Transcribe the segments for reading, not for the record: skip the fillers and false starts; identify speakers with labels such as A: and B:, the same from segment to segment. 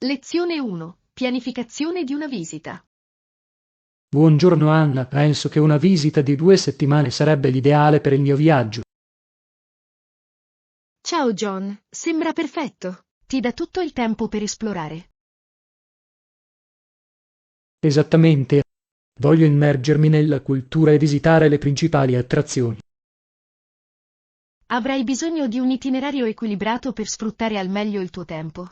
A: Lezione 1. Pianificazione di una visita.
B: Buongiorno Anna, penso che una visita di 2 settimane sarebbe l'ideale per il mio viaggio.
A: Ciao John, sembra perfetto. Ti dà tutto il tempo per esplorare.
B: Esattamente. Voglio immergermi nella cultura e visitare le principali attrazioni.
A: Avrai bisogno di un itinerario equilibrato per sfruttare al meglio il tuo tempo.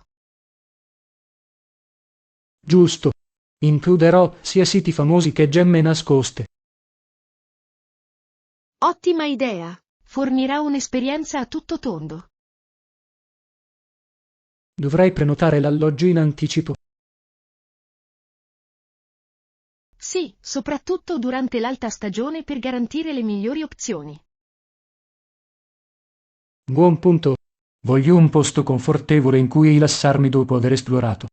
B: Giusto. Includerò sia siti famosi che gemme nascoste.
A: Ottima idea! Fornirà un'esperienza a tutto tondo.
B: Dovrei prenotare l'alloggio in anticipo.
A: Sì, soprattutto durante l'alta stagione per garantire le migliori opzioni.
B: Buon punto. Voglio un posto confortevole in cui rilassarmi dopo aver esplorato.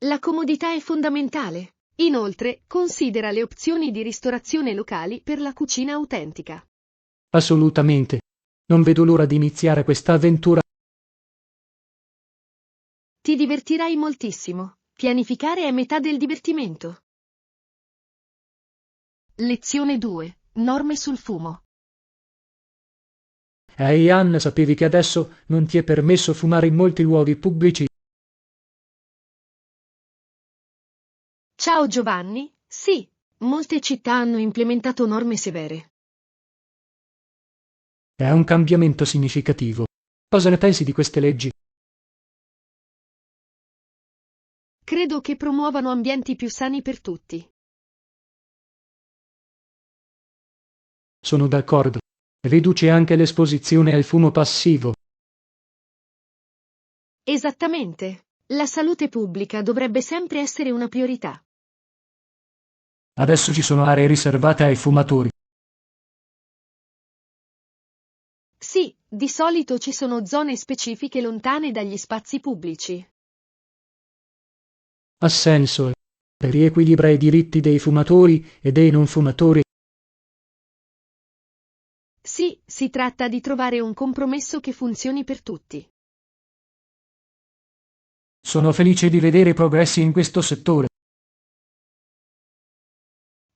A: La comodità è fondamentale. Inoltre, considera le opzioni di ristorazione locali per la cucina autentica.
B: Assolutamente. Non vedo l'ora di iniziare questa avventura.
A: Ti divertirai moltissimo. Pianificare è metà del divertimento. Lezione 2. Norme sul fumo.
B: Ehi Anna, sapevi che adesso non ti è permesso fumare in molti luoghi pubblici?
A: Ciao Giovanni, sì, molte città hanno implementato norme severe.
B: È un cambiamento significativo. Cosa ne pensi di queste leggi?
A: Credo che promuovano ambienti più sani per tutti.
B: Sono d'accordo. Riduce anche l'esposizione al fumo passivo.
A: Esattamente. La salute pubblica dovrebbe sempre essere una priorità.
B: Adesso ci sono aree riservate ai fumatori.
A: Sì, di solito ci sono zone specifiche lontane dagli spazi pubblici.
B: Ha senso. Riequilibra i diritti dei fumatori e dei non fumatori.
A: Sì, si tratta di trovare un compromesso che funzioni per tutti.
B: Sono felice di vedere i progressi in questo settore.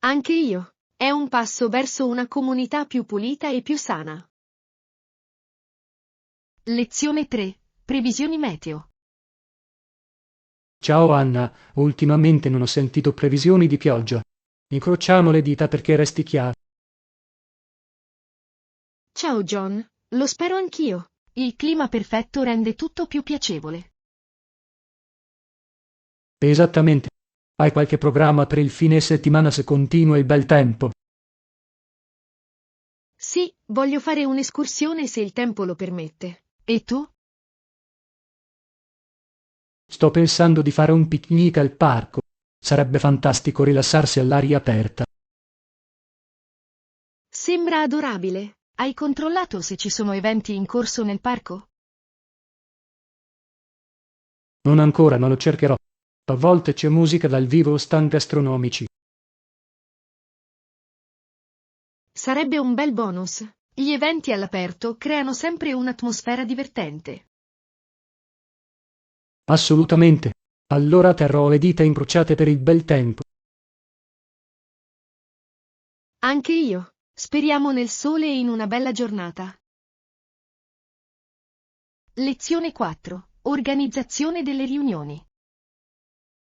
A: Anche io. È un passo verso una comunità più pulita e più sana. Lezione 3. Previsioni meteo.
B: Ciao Anna, ultimamente non ho sentito previsioni di pioggia. Incrociamo le dita perché resti chiaro.
A: Ciao John, lo spero anch'io. Il clima perfetto rende tutto più piacevole.
B: Esattamente. Hai qualche programma per il fine settimana se continua il bel tempo?
A: Sì, voglio fare un'escursione se il tempo lo permette. E tu?
B: Sto pensando di fare un picnic al parco. Sarebbe fantastico rilassarsi all'aria aperta.
A: Sembra adorabile. Hai controllato se ci sono eventi in corso nel parco?
B: Non ancora, ma lo cercherò. A volte c'è musica dal vivo o stand gastronomici.
A: Sarebbe un bel bonus. Gli eventi all'aperto creano sempre un'atmosfera divertente.
B: Assolutamente. Allora terrò le dita incrociate per il bel tempo.
A: Anche io. Speriamo nel sole e in una bella giornata. Lezione 4. Organizzazione delle riunioni.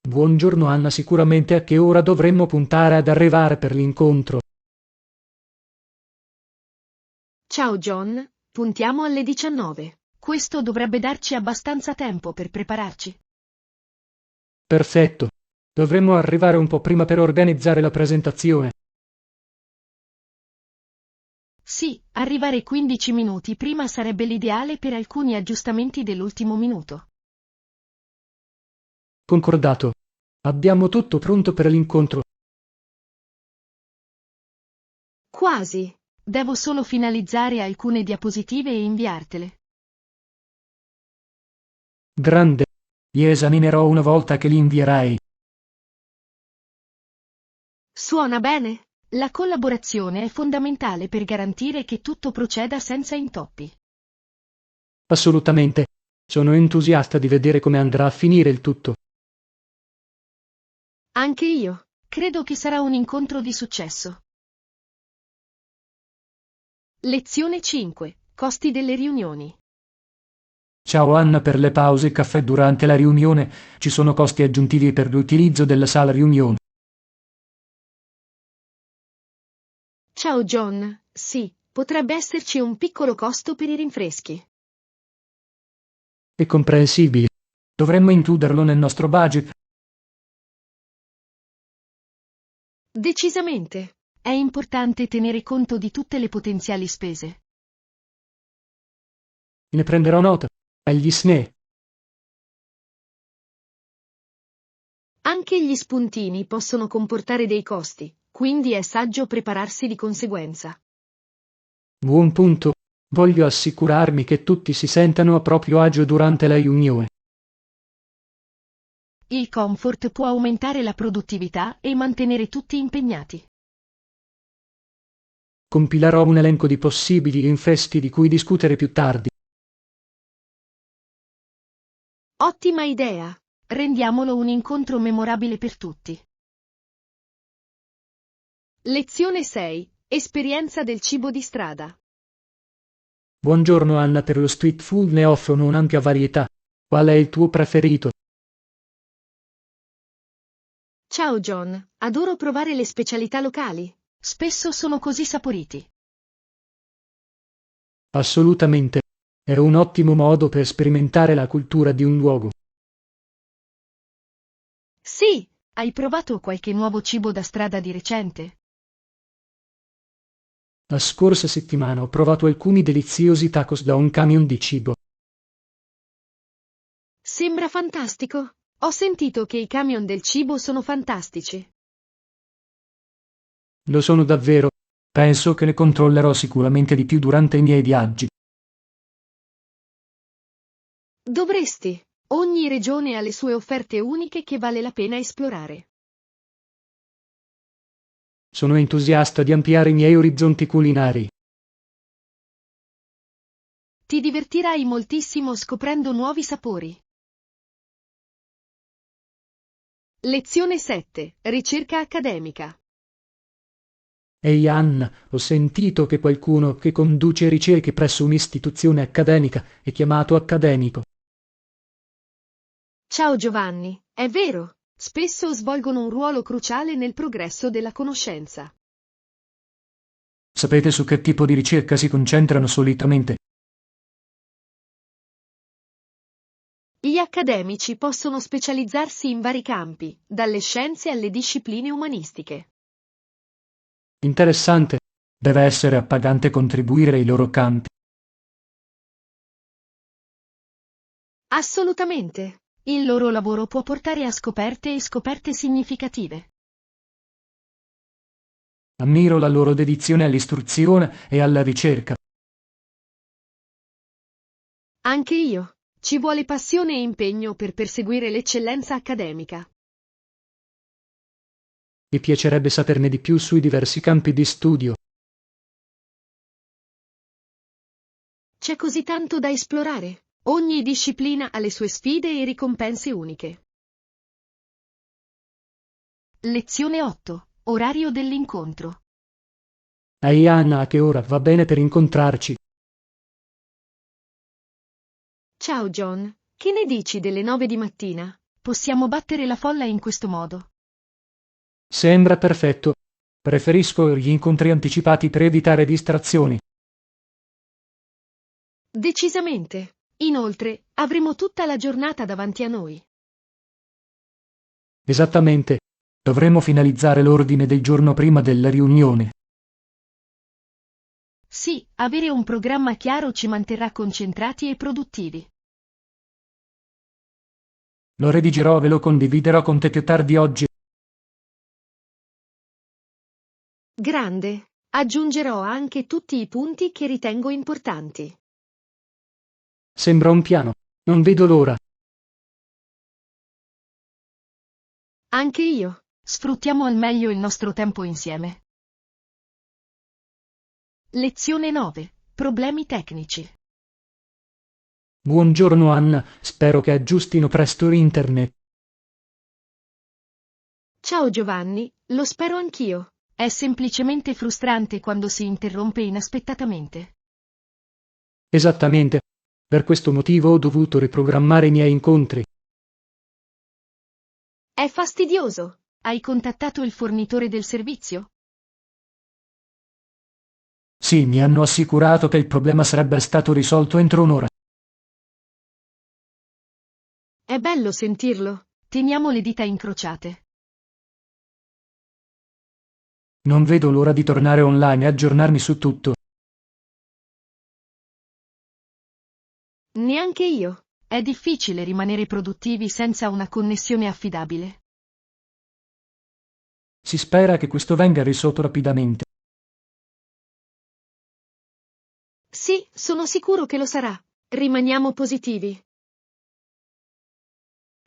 B: Buongiorno Anna, sicuramente a che ora dovremmo puntare ad arrivare per l'incontro?
A: Ciao John, puntiamo alle 19. Questo dovrebbe darci abbastanza tempo per prepararci.
B: Perfetto. Dovremmo arrivare un po' prima per organizzare la presentazione.
A: Sì, arrivare 15 minuti prima sarebbe l'ideale per alcuni aggiustamenti dell'ultimo minuto.
B: Concordato. Abbiamo tutto pronto per l'incontro.
A: Quasi. Devo solo finalizzare alcune diapositive e inviartele.
B: Grande. Li esaminerò una volta che li invierai.
A: Suona bene? La collaborazione è fondamentale per garantire che tutto proceda senza intoppi.
B: Assolutamente. Sono entusiasta di vedere come andrà a finire il tutto.
A: Anche io. Credo che sarà un incontro di successo. Lezione 5. Costi delle riunioni.
B: Ciao Anna, per le pause caffè durante la riunione ci sono costi aggiuntivi per l'utilizzo della sala riunioni.
A: Ciao John. Sì, potrebbe esserci un piccolo costo per i rinfreschi.
B: È comprensibile. Dovremmo includerlo nel nostro budget.
A: Decisamente. È importante tenere conto di tutte le potenziali spese.
B: Ne prenderò nota. Agli SNE.
A: Anche gli spuntini possono comportare dei costi, quindi è saggio prepararsi di conseguenza.
B: Buon punto. Voglio assicurarmi che tutti si sentano a proprio agio durante la riunione.
A: Il comfort può aumentare la produttività e mantenere tutti impegnati.
B: Compilerò un elenco di possibili rinfreschi di cui discutere più tardi.
A: Ottima idea! Rendiamolo un incontro memorabile per tutti. Lezione 6. Esperienza del cibo di strada.
B: Buongiorno Anna, per lo street food ne offrono un'ampia varietà. Qual è il tuo preferito?
A: Ciao John, adoro provare le specialità locali. Spesso sono così saporiti.
B: Assolutamente. È un ottimo modo per sperimentare la cultura di un luogo.
A: Sì, hai provato qualche nuovo cibo da strada di recente?
B: La scorsa settimana ho provato alcuni deliziosi tacos da un camion di cibo.
A: Sembra fantastico. Ho sentito che i camion del cibo sono fantastici.
B: Lo sono davvero. Penso che ne controllerò sicuramente di più durante i miei viaggi.
A: Dovresti. Ogni regione ha le sue offerte uniche che vale la pena esplorare.
B: Sono entusiasta di ampliare i miei orizzonti culinari.
A: Ti divertirai moltissimo scoprendo nuovi sapori. Lezione 7. Ricerca accademica.
B: Ehi Anna, ho sentito che qualcuno che conduce ricerche presso un'istituzione accademica è chiamato accademico.
A: Ciao Giovanni, è vero, spesso svolgono un ruolo cruciale nel progresso della conoscenza.
B: Sapete su che tipo di ricerca si concentrano solitamente?
A: Gli accademici possono specializzarsi in vari campi, dalle scienze alle discipline umanistiche.
B: Interessante. Deve essere appagante contribuire ai loro campi.
A: Assolutamente. Il loro lavoro può portare a scoperte e scoperte significative.
B: Ammiro la loro dedizione all'istruzione e alla ricerca.
A: Anche io. Ci vuole passione e impegno per perseguire l'eccellenza accademica.
B: Mi piacerebbe saperne di più sui diversi campi di studio.
A: C'è così tanto da esplorare. Ogni disciplina ha le sue sfide e ricompense uniche. Lezione 8. Orario dell'incontro.
B: Ehi Anna, a che ora va bene per incontrarci?
A: Ciao John, che ne dici delle 9 di mattina? Possiamo battere la folla in questo modo.
B: Sembra perfetto. Preferisco gli incontri anticipati per evitare distrazioni.
A: Decisamente. Inoltre, avremo tutta la giornata davanti a noi.
B: Esattamente. Dovremmo finalizzare l'ordine del giorno prima della riunione.
A: Sì, avere un programma chiaro ci manterrà concentrati e produttivi.
B: Lo redigerò e ve lo condividerò con te più tardi oggi.
A: Grande. Aggiungerò anche tutti i punti che ritengo importanti.
B: Sembra un piano. Non vedo l'ora.
A: Anche io. Sfruttiamo al meglio il nostro tempo insieme. Lezione 9. Problemi tecnici.
B: Buongiorno Anna, spero che aggiustino presto internet.
A: Ciao Giovanni, lo spero anch'io. È semplicemente frustrante quando si interrompe inaspettatamente.
B: Esattamente. Per questo motivo ho dovuto riprogrammare i miei incontri.
A: È fastidioso. Hai contattato il fornitore del servizio?
B: Sì, mi hanno assicurato che il problema sarebbe stato risolto entro un'ora.
A: È bello sentirlo. Teniamo le dita incrociate.
B: Non vedo l'ora di tornare online e aggiornarmi su tutto.
A: Neanche io. È difficile rimanere produttivi senza una connessione affidabile.
B: Si spera che questo venga risolto rapidamente.
A: Sì, sono sicuro che lo sarà. Rimaniamo positivi.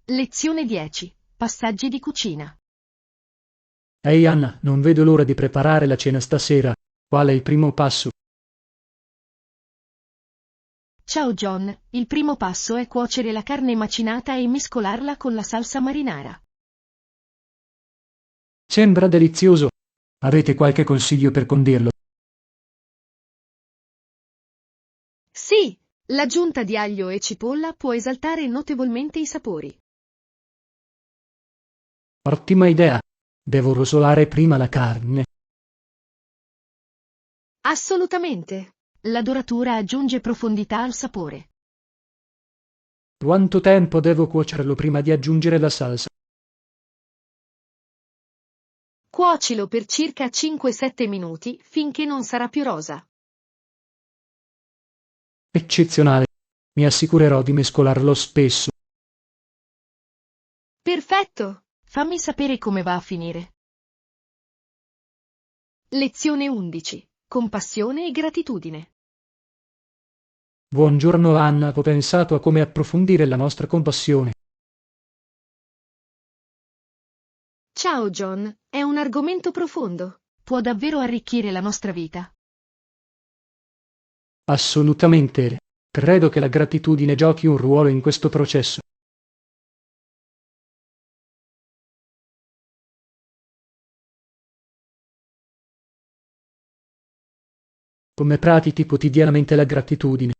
A: Lezione 10. Passaggi di cucina.
B: Ehi Anna, non vedo l'ora di preparare la cena stasera. Qual è il primo passo?
A: Ciao John, il primo passo è cuocere la carne macinata e mescolarla con la salsa marinara.
B: Sembra delizioso. Avete qualche consiglio per condirlo?
A: Sì, l'aggiunta di aglio e cipolla può esaltare notevolmente i sapori.
B: Ottima idea. Devo rosolare prima la carne.
A: Assolutamente. La doratura aggiunge profondità al sapore.
B: Quanto tempo devo cuocerlo prima di aggiungere la salsa?
A: Cuocilo per circa 5-7 minuti finché non sarà più rosa.
B: Eccezionale. Mi assicurerò di mescolarlo spesso.
A: Perfetto! Fammi sapere come va a finire. Lezione 11. Compassione e gratitudine.
B: Buongiorno Anna, ho pensato a come approfondire la nostra compassione.
A: Ciao John, è un argomento profondo. Può davvero arricchire la nostra vita.
B: Assolutamente. Credo che la gratitudine giochi un ruolo in questo processo. Come pratichi quotidianamente la gratitudine?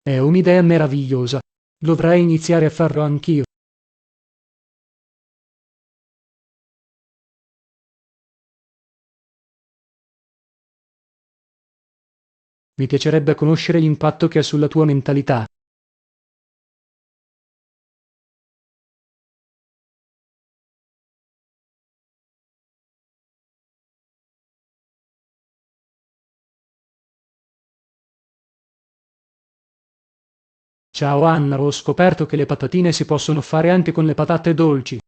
B: È un'idea meravigliosa. Dovrei iniziare a farlo anch'io. Mi piacerebbe conoscere l'impatto che ha sulla tua mentalità. Ciao Anna, ho scoperto che le patatine si possono fare anche con le patate dolci.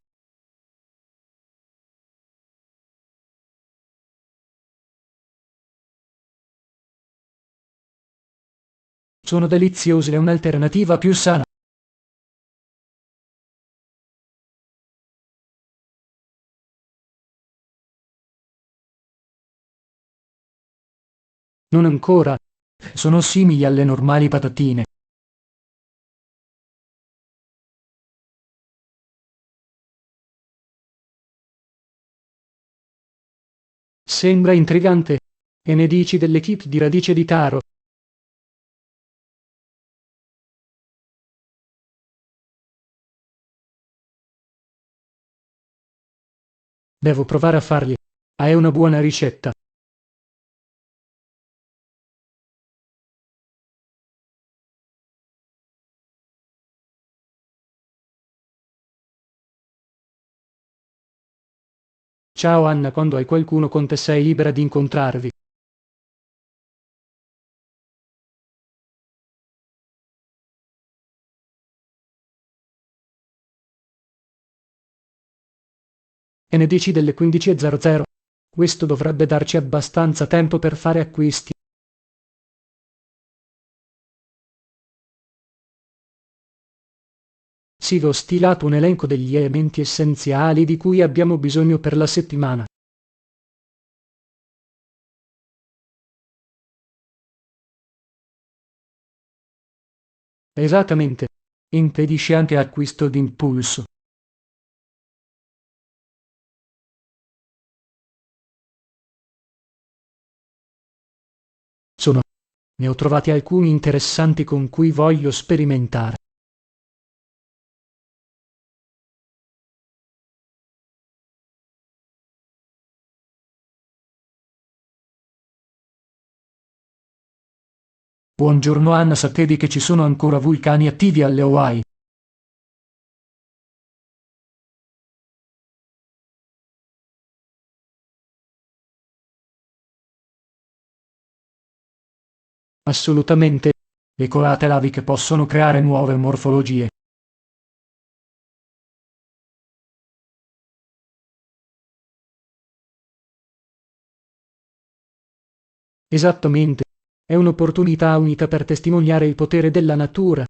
B: Sono deliziose, è un'alternativa più sana. Non ancora. Sono simili alle normali patatine. Sembra intrigante. E ne dici delle kit di radice di taro? Devo provare a farli. Hai una buona ricetta? Ciao Anna, quando hai qualcuno con te sei libera di incontrarvi. E ne dici delle 15:00? Questo dovrebbe darci abbastanza tempo per fare acquisti. Sì, ho stilato un elenco degli elementi essenziali di cui abbiamo bisogno per la settimana. Esattamente. Impedisce anche acquisto d'impulso. Sono. Ne ho trovati alcuni interessanti con cui voglio sperimentare. Buongiorno Anna, sapevi che ci sono ancora vulcani attivi alle Hawaii? Assolutamente. Le colate laviche possono creare nuove morfologie. Esattamente. È un'opportunità unica per testimoniare il potere della natura.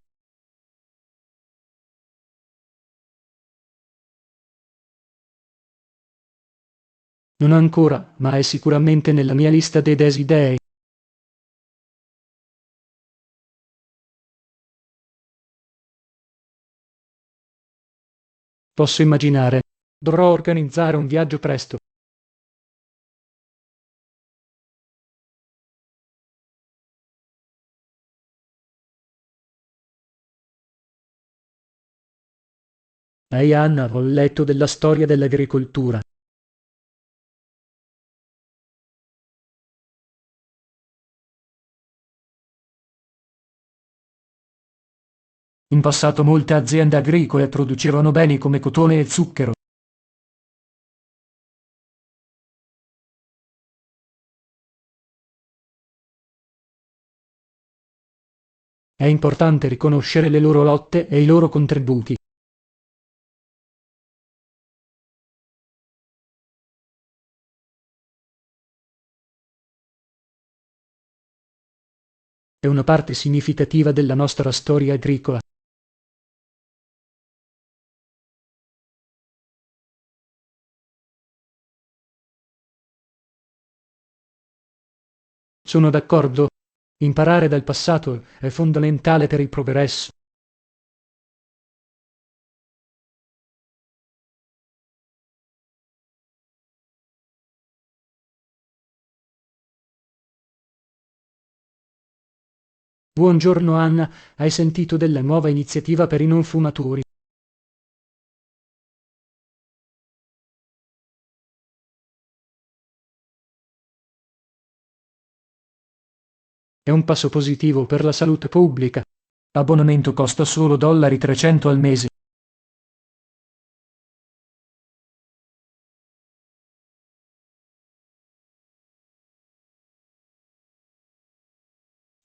B: Non ancora, ma è sicuramente nella mia lista dei desideri. Posso immaginare. Dovrò organizzare un viaggio presto. Ehi Anna, ho letto della storia dell'agricoltura. In passato molte aziende agricole producevano beni come cotone e zucchero. È importante riconoscere le loro lotte e i loro contributi. È una parte significativa della nostra storia agricola. Sono d'accordo. Imparare dal passato è fondamentale per il progresso. Buongiorno Anna, hai sentito della nuova iniziativa per i non fumatori? È un passo positivo per la salute pubblica. L'abbonamento costa solo dollari 300 al mese.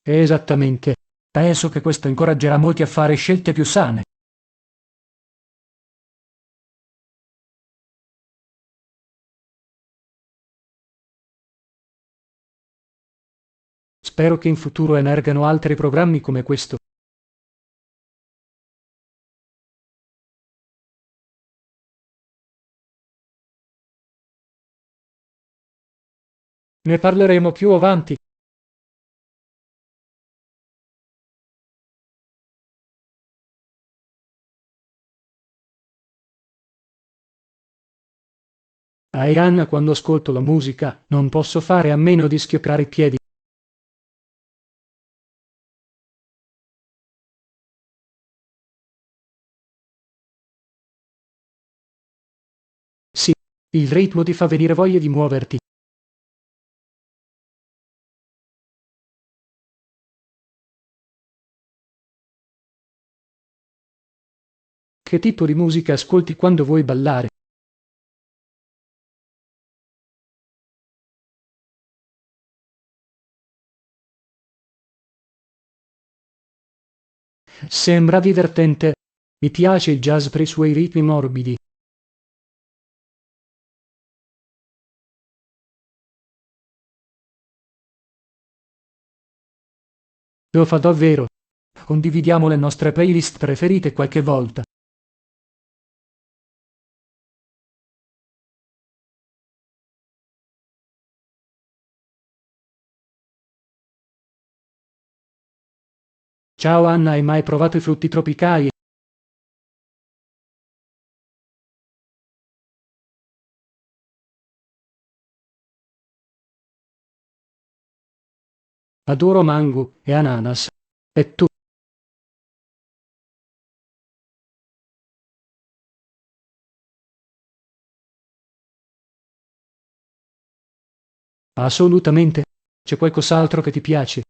B: Esattamente. Penso che questo incoraggerà molti a fare scelte più sane. Spero che in futuro emergano altri programmi come questo. Ne parleremo più avanti. A Iran, quando ascolto la musica, non posso fare a meno di schioccare i piedi. Sì, il ritmo ti fa venire voglia di muoverti. Che tipo di musica ascolti quando vuoi ballare? Sembra divertente. Mi piace il jazz per i suoi ritmi morbidi. Lo fa davvero. Condividiamo le nostre playlist preferite qualche volta. Ciao Anna, hai mai provato i frutti tropicali? Adoro mango e ananas. E tu? Assolutamente. C'è qualcos'altro che ti piace?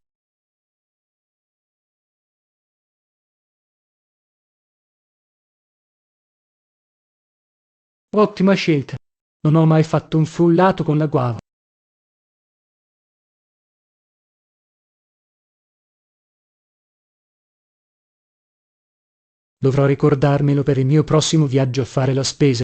B: Ottima scelta. Non ho mai fatto un frullato con la guava. Dovrò ricordarmelo per il mio prossimo viaggio a fare la spesa.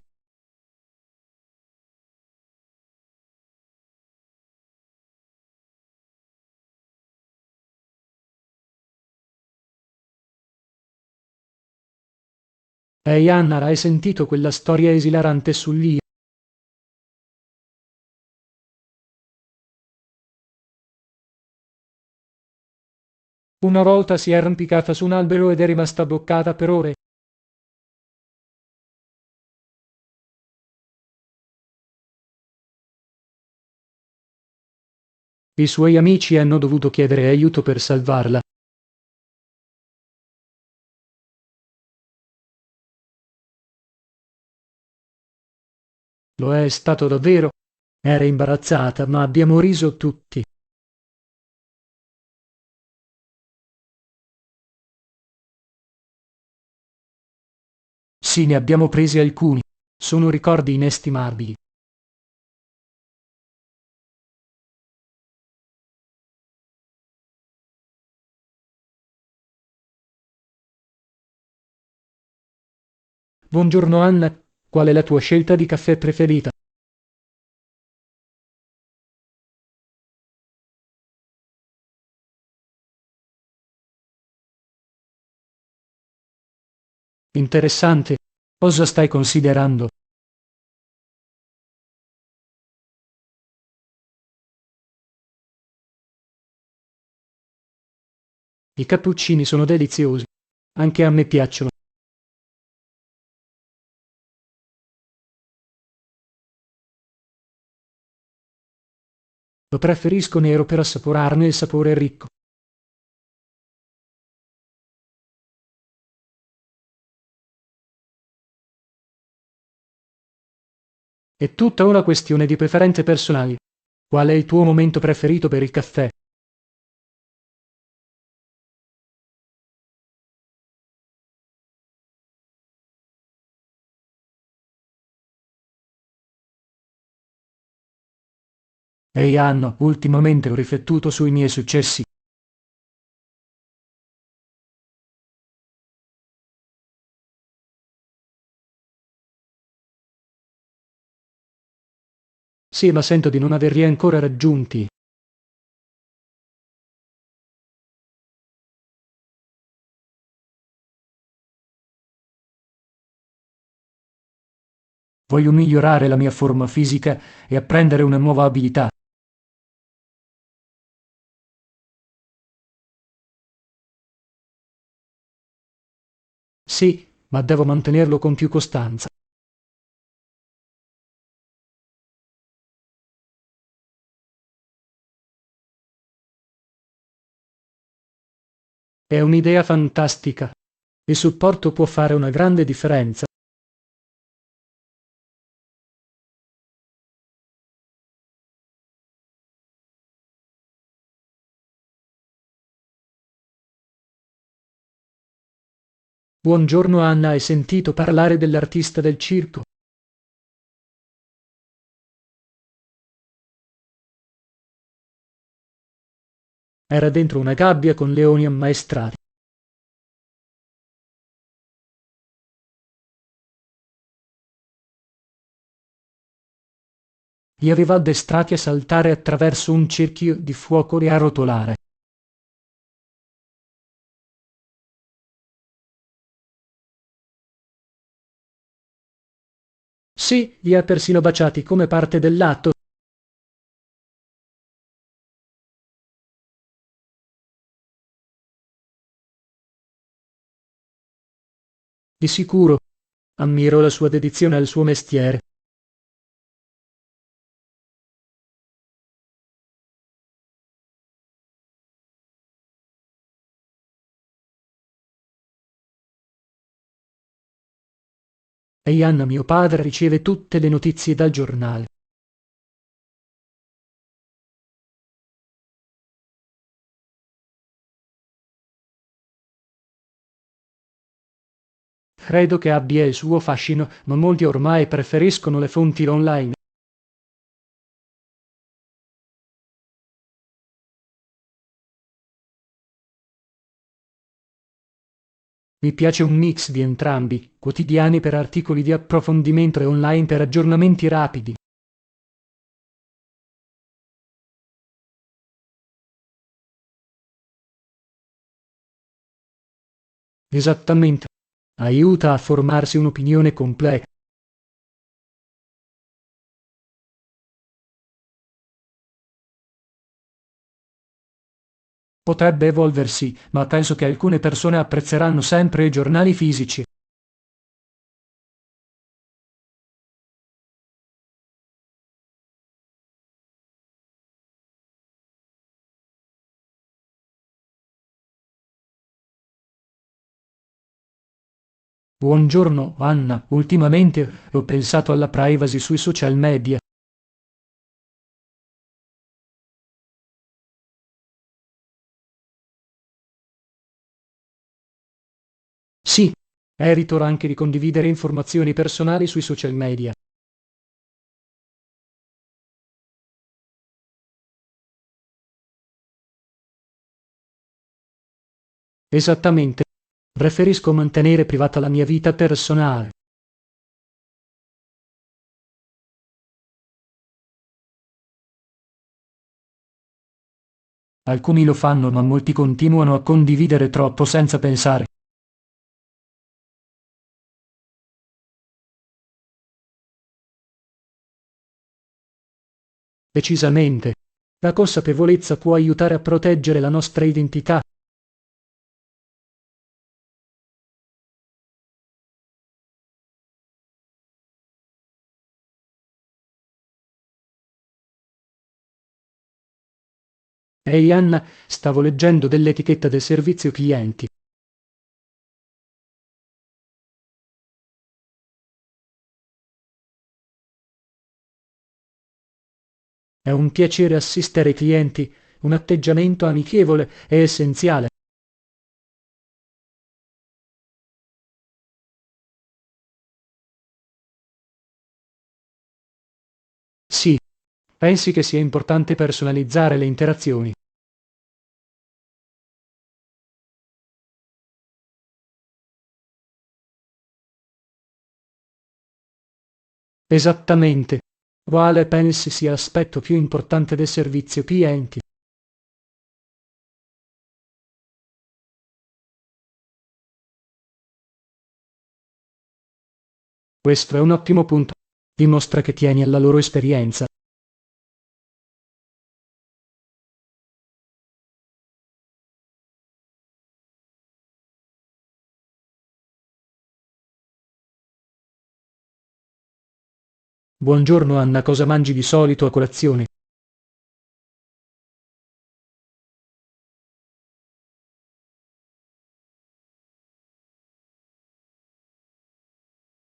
B: Ehi Anna, hai sentito quella storia esilarante sull'Io? Una volta si è arrampicata su un albero ed è rimasta bloccata per ore. I suoi amici hanno dovuto chiedere aiuto per salvarla. Lo è stato davvero. Era imbarazzata, ma abbiamo riso tutti. Sì, ne abbiamo presi alcuni. Sono ricordi inestimabili. Buongiorno Anna, qual è la tua scelta di caffè preferita? Interessante. Cosa stai considerando? I cappuccini sono deliziosi. Anche a me piacciono. Lo preferisco nero per assaporarne il sapore ricco. È tutta una questione di preferenze personali. Qual è il tuo momento preferito per il caffè? Ehi Anno, ultimamente ho riflettuto sui miei successi. Sì, ma sento di non averli ancora raggiunti. Voglio migliorare la mia forma fisica e apprendere una nuova abilità. Sì, ma devo mantenerlo con più costanza. È un'idea fantastica. Il supporto può fare una grande differenza. Buongiorno Anna, hai sentito parlare dell'artista del circo? Era dentro una gabbia con leoni ammaestrati. Li aveva addestrati a saltare attraverso un cerchio di fuoco e a rotolare. Sì, li ha persino baciati come parte dell'atto. Di sicuro. Ammiro la sua dedizione al suo mestiere. E Ian, mio padre, riceve tutte le notizie dal giornale. Credo che abbia il suo fascino, ma molti ormai preferiscono le fonti online. Mi piace un mix di entrambi, quotidiani per articoli di approfondimento e online per aggiornamenti rapidi. Esattamente. Aiuta a formarsi un'opinione completa. Potrebbe evolversi, ma penso che alcune persone apprezzeranno sempre i giornali fisici. Buongiorno, Anna. Ultimamente ho pensato alla privacy sui social media. Sì, evito anche di condividere informazioni personali sui social media. Esattamente. Preferisco mantenere privata la mia vita personale. Alcuni lo fanno, ma molti continuano a condividere troppo senza pensare. Decisamente. La consapevolezza può aiutare a proteggere la nostra identità. Ehi Anna, stavo leggendo dell'etichetta del servizio clienti. È un piacere assistere i clienti, un atteggiamento amichevole e essenziale. Sì, pensi che sia importante personalizzare le interazioni? Esattamente. Quale pensi sia l'aspetto più importante del servizio clienti? Questo è un ottimo punto. Dimostra che tieni alla loro esperienza. Buongiorno Anna, cosa mangi di solito a colazione?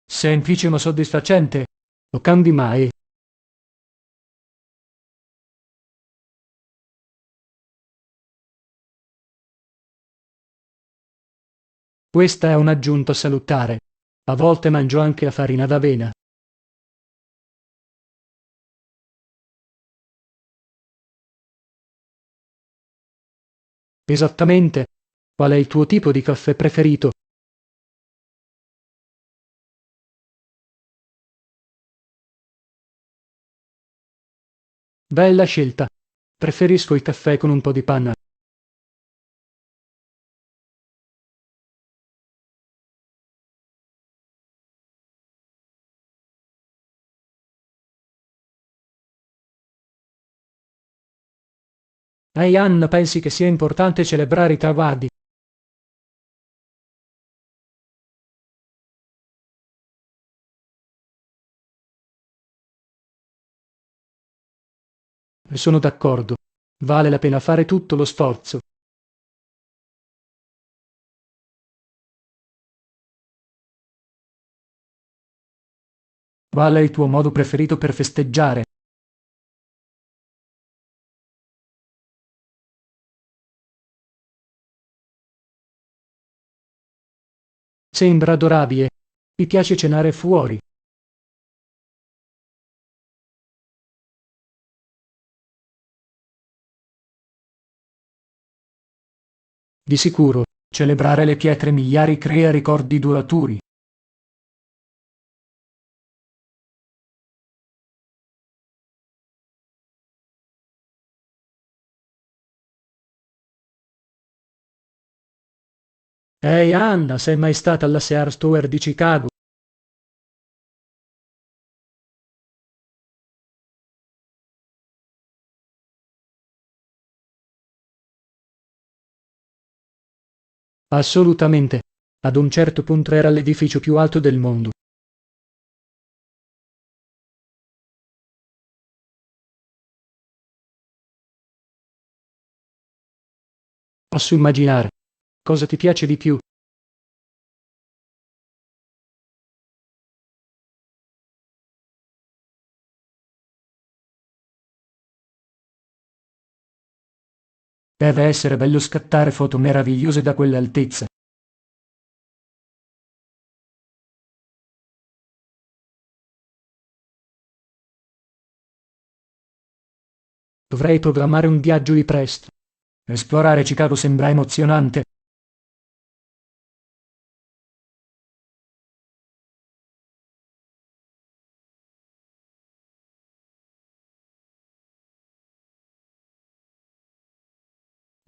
B: Semplice ma soddisfacente. Lo cambi mai? Questa è un'aggiunta salutare. A volte mangio anche la farina d'avena. Esattamente. Qual è il tuo tipo di caffè preferito? Bella scelta. Preferisco il caffè con un po' di panna. Ehi Anna, pensi che sia importante celebrare i traguardi? Sono d'accordo. Vale la pena fare tutto lo sforzo. Qual è il tuo modo preferito per festeggiare? Sembra adorabile. Mi piace cenare fuori. Di sicuro, celebrare le pietre miliari crea ricordi duraturi. Ehi Anna, sei mai stata alla Sears Tower di Chicago? Assolutamente. Ad un certo punto era l'edificio più alto del mondo. Posso immaginare. Cosa ti piace di più? Deve essere bello scattare foto meravigliose da quell'altezza. Dovrei programmare un viaggio di presto. Esplorare Chicago sembra emozionante.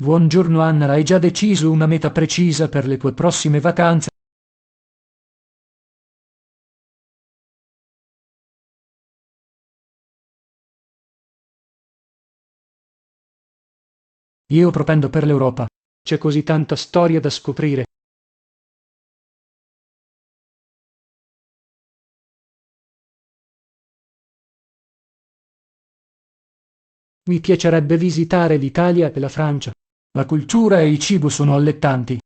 B: Buongiorno Anna, hai già deciso una meta precisa per le tue prossime vacanze? Io propendo per l'Europa. C'è così tanta storia da scoprire. Mi piacerebbe visitare l'Italia e la Francia. La cultura e il cibo sono allettanti.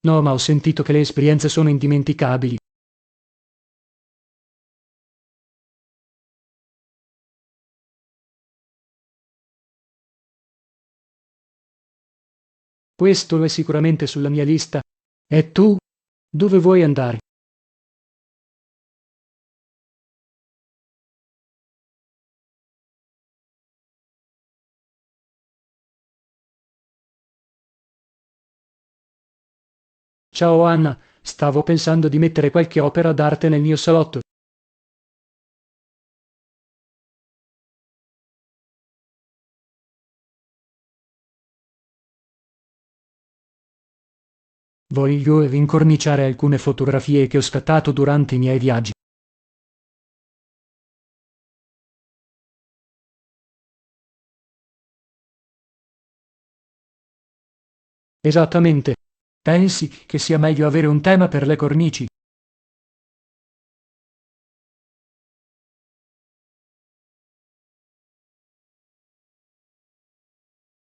B: No, ma ho sentito che le esperienze sono indimenticabili. Questo è sicuramente sulla mia lista. E tu? Dove vuoi andare? Ciao Anna, stavo pensando di mettere qualche opera d'arte nel mio salotto. Voglio incorniciare alcune fotografie che ho scattato durante i miei viaggi. Esattamente. Pensi che sia meglio avere un tema per le cornici?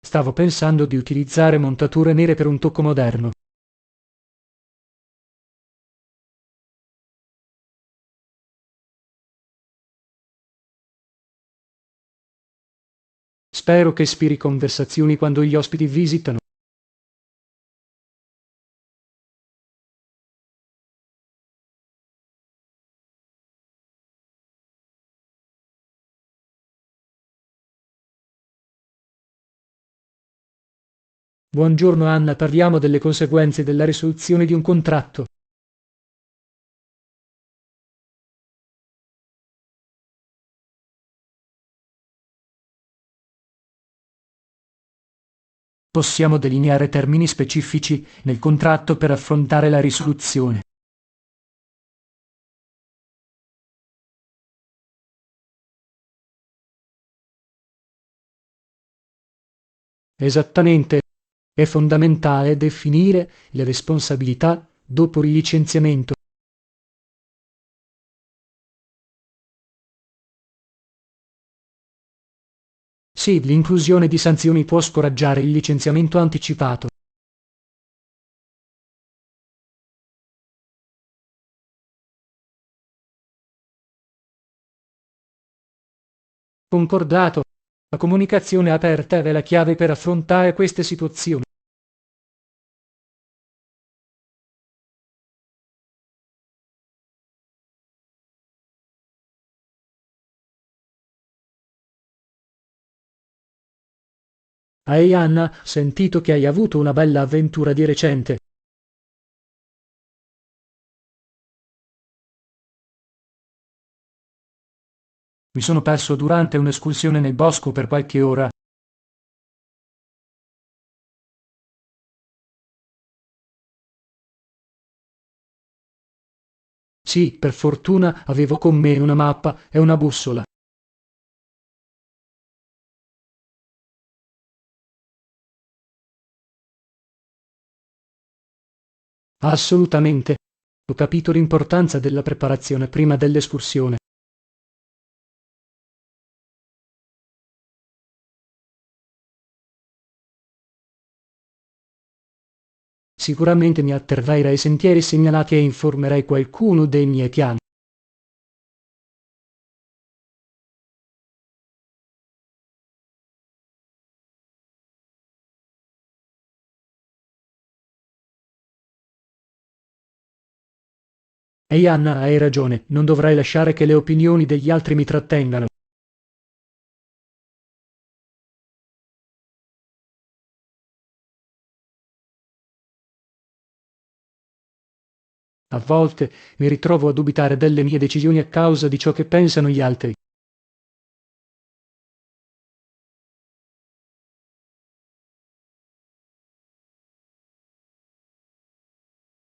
B: Stavo pensando di utilizzare montature nere per un tocco moderno. Spero che ispiri conversazioni quando gli ospiti visitano. Buongiorno Anna, parliamo delle conseguenze della risoluzione di un contratto. Possiamo delineare termini specifici nel contratto per affrontare la risoluzione. Esattamente. È fondamentale definire le responsabilità dopo il licenziamento. Sì, l'inclusione di sanzioni può scoraggiare il licenziamento anticipato. Concordato. La comunicazione aperta è la chiave per affrontare queste situazioni. Ehi Anna, sentito che hai avuto una bella avventura di recente. Mi sono perso durante un'escursione nel bosco per qualche ora. Sì, per fortuna avevo con me una mappa e una bussola. Assolutamente. Ho capito l'importanza della preparazione prima dell'escursione. Sicuramente mi atterrerei ai sentieri segnalati e informerei qualcuno dei miei piani. Ehi Anna, hai ragione, non dovrei lasciare che le opinioni degli altri mi trattengano. A volte mi ritrovo a dubitare delle mie decisioni a causa di ciò che pensano gli altri.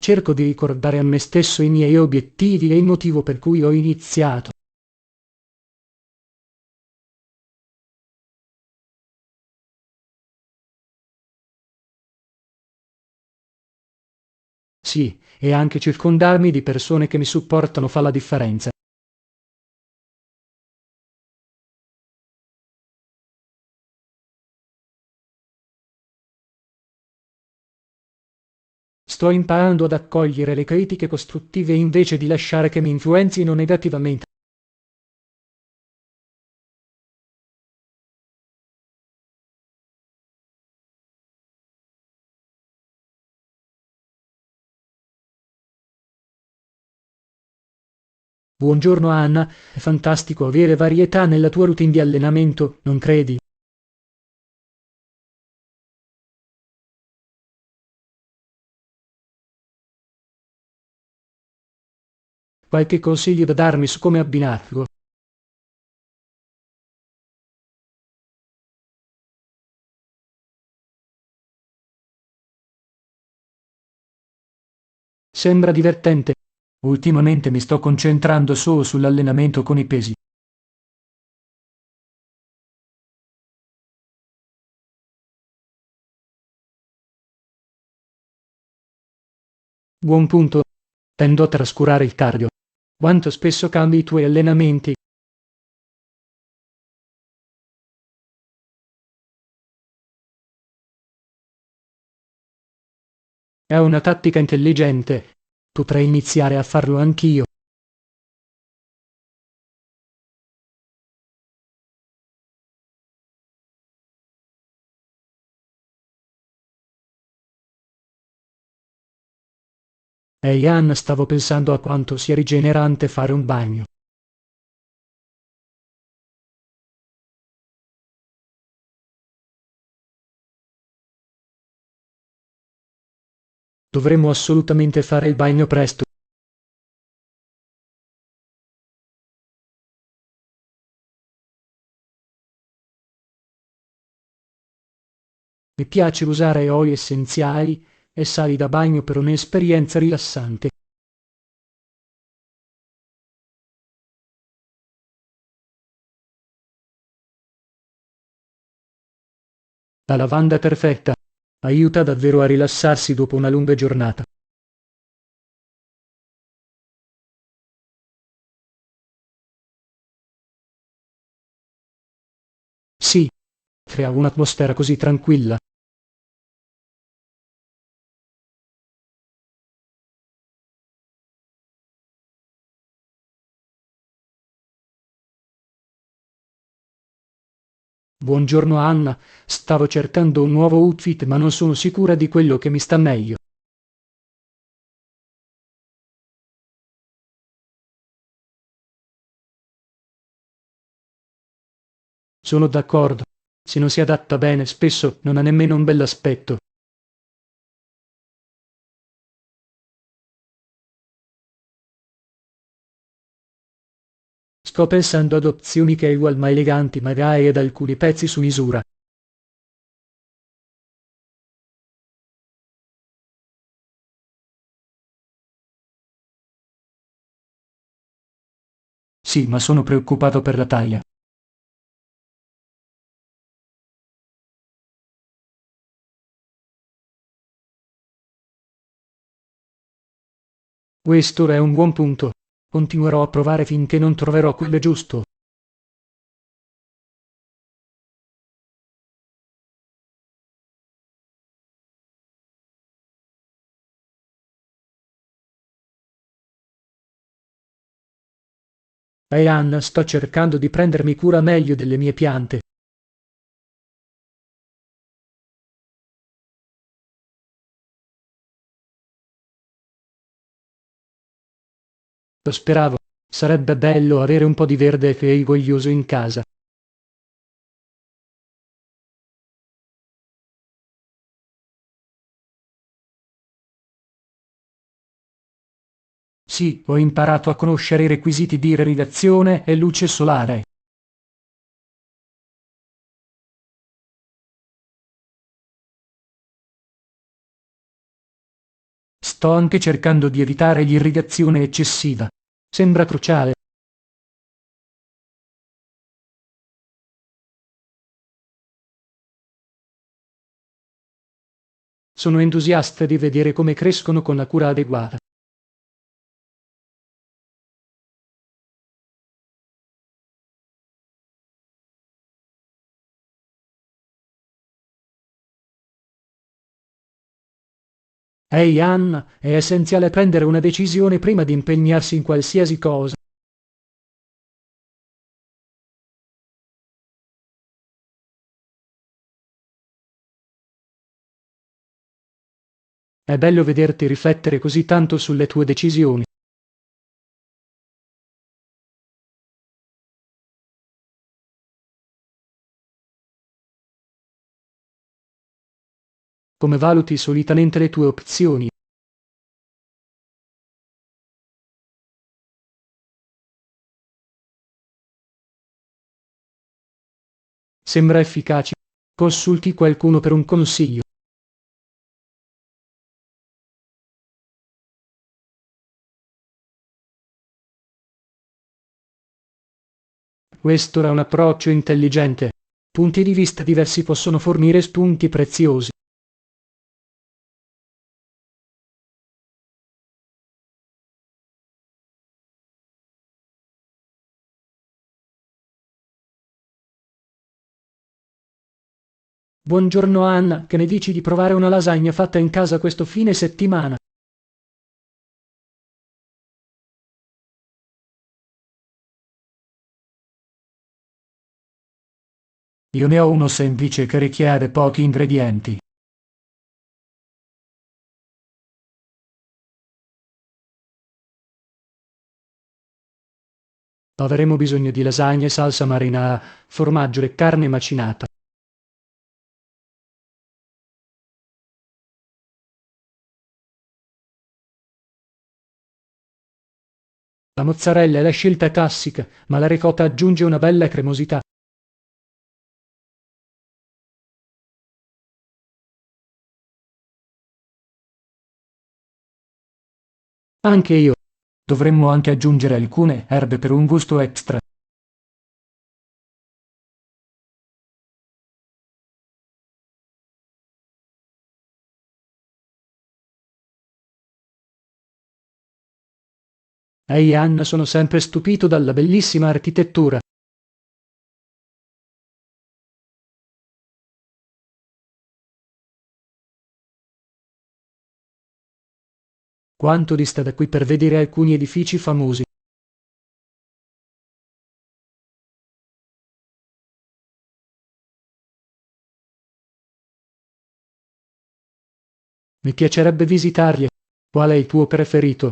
B: Cerco di ricordare a me stesso i miei obiettivi e il motivo per cui ho iniziato. Sì, e anche circondarmi di persone che mi supportano fa la differenza. Sto imparando ad accogliere le critiche costruttive invece di lasciare che mi influenzino negativamente. Buongiorno Anna, è fantastico avere varietà nella tua routine di allenamento, non credi? Qualche consiglio da darmi su come abbinarlo? Sembra divertente. Ultimamente mi sto concentrando solo sull'allenamento con i pesi. Buon punto. Tendo a trascurare il cardio. Quanto spesso cambi i tuoi allenamenti? È una tattica intelligente. Potrei iniziare a farlo anch'io. Ehi Anna, stavo pensando a quanto sia rigenerante fare un bagno. Dovremmo assolutamente fare il bagno presto. Mi piace usare oli essenziali e sali da bagno per un'esperienza rilassante. La lavanda è perfetta, aiuta davvero a rilassarsi dopo una lunga giornata. crea un'atmosfera così tranquilla. Buongiorno Anna, stavo cercando un nuovo outfit ma non sono sicura di quello che mi sta meglio. Sono d'accordo. Se non si adatta bene, spesso non ha nemmeno un bell'aspetto. Sto pensando ad opzioni casual ma eleganti, magari ad alcuni pezzi su misura. Sì, ma sono preoccupato per la taglia. Questo è un buon punto. Continuerò a provare finché non troverò quello giusto. Anna, sto cercando di prendermi cura meglio delle mie piante. Lo speravo. Sarebbe bello avere un po' di verde e rigoglioso in casa. Sì, ho imparato a conoscere i requisiti di irrigazione e luce solare. Sto anche cercando di evitare l'irrigazione eccessiva. Sembra cruciale. Sono entusiasta di vedere come crescono con la cura adeguata. Ehi Anna, è essenziale prendere una decisione prima di impegnarsi in qualsiasi cosa. È bello vederti riflettere così tanto sulle tue decisioni. Come valuti solitamente le tue opzioni? Sembra efficace. Consulti qualcuno per un consiglio. Questo è un approccio intelligente. Punti di vista diversi possono fornire spunti preziosi. Buongiorno Anna, che ne dici di provare una lasagna fatta in casa questo fine settimana? Io ne ho uno semplice che richiede pochi ingredienti. Avremo bisogno di lasagne, salsa marinara, formaggio e carne macinata. La mozzarella è la scelta classica, ma la ricotta aggiunge una bella cremosità. Anche io. Dovremmo anche aggiungere alcune erbe per un gusto extra. Ehi Anna, sono sempre stupito dalla bellissima architettura. Quanto dista da qui per vedere alcuni edifici famosi. Mi piacerebbe visitarli. Qual è il tuo preferito?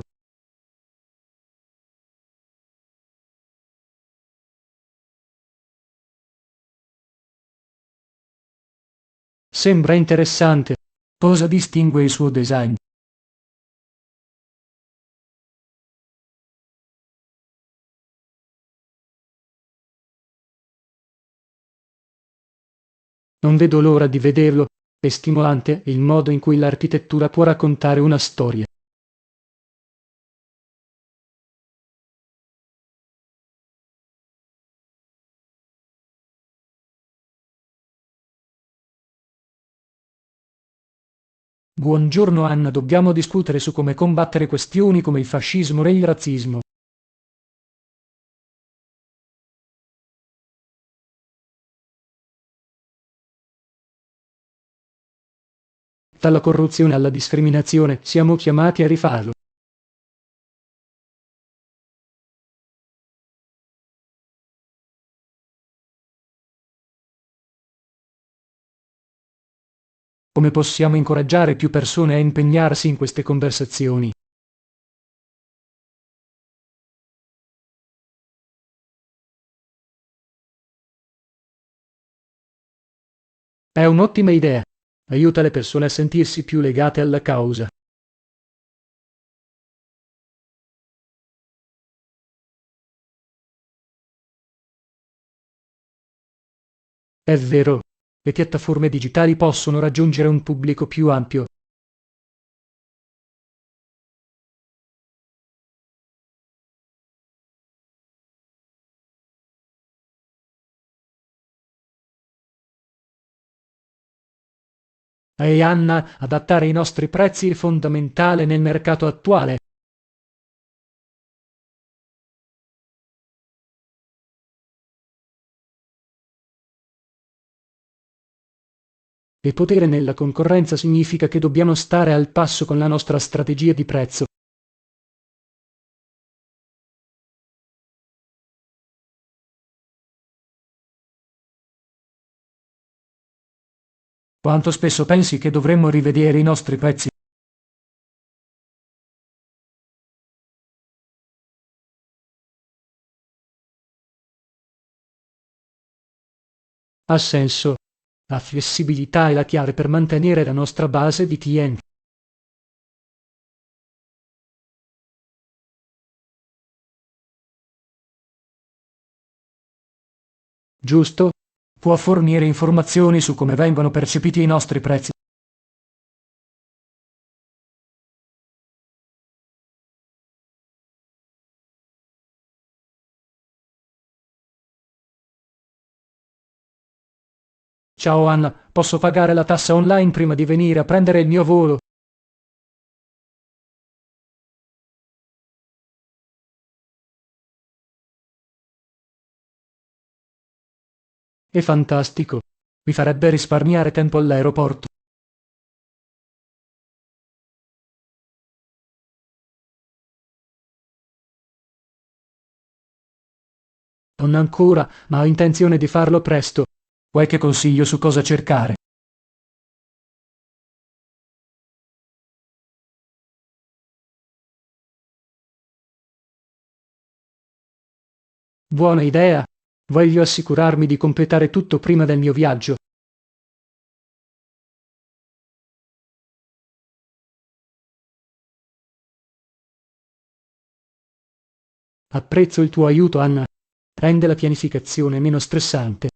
B: Sembra interessante. Cosa distingue il suo design? Non vedo l'ora di vederlo. È stimolante il modo in cui l'architettura può raccontare una storia. Buongiorno Anna, dobbiamo discutere su come combattere questioni come il fascismo e il razzismo. Dalla corruzione alla discriminazione, siamo chiamati a rifarlo. Come possiamo incoraggiare più persone a impegnarsi in queste conversazioni? È un'ottima idea. Aiuta le persone a sentirsi più legate alla causa. È vero, le piattaforme digitali possono raggiungere un pubblico più ampio. E Anna, adattare i nostri prezzi è fondamentale nel mercato attuale. Il potere nella concorrenza significa che dobbiamo stare al passo con la nostra strategia di prezzo. Quanto spesso pensi che dovremmo rivedere i nostri prezzi? Ha senso. La flessibilità è la chiave per mantenere la nostra base di clienti. Giusto? Può fornire informazioni su come vengono percepiti i nostri prezzi. Ciao Anna, posso pagare la tassa online prima di venire a prendere il mio volo? È fantastico. Mi farebbe risparmiare tempo all'aeroporto. Non ancora, ma ho intenzione di farlo presto. Qualche consiglio su cosa cercare? Buona idea. Voglio assicurarmi di completare tutto prima del mio viaggio. Apprezzo il tuo aiuto, Anna. Rende la pianificazione meno stressante.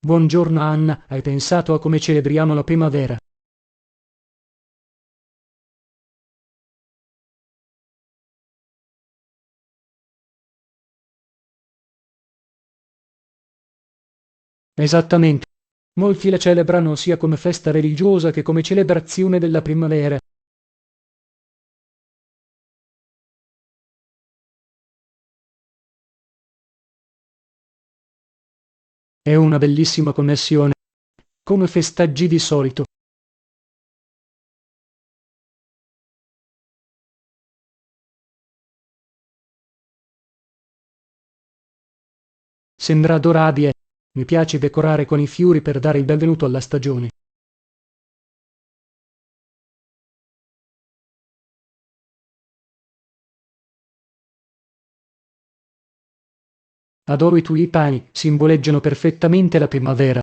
B: Buongiorno Anna, hai pensato a come celebriamo la primavera? Esattamente. Molti la celebrano sia come festa religiosa che come celebrazione della primavera. È una bellissima connessione. Come festeggi di solito? Sembra adorabile. Mi piace decorare con i fiori per dare il benvenuto alla stagione. Adoro i tulipani, simboleggiano perfettamente la primavera.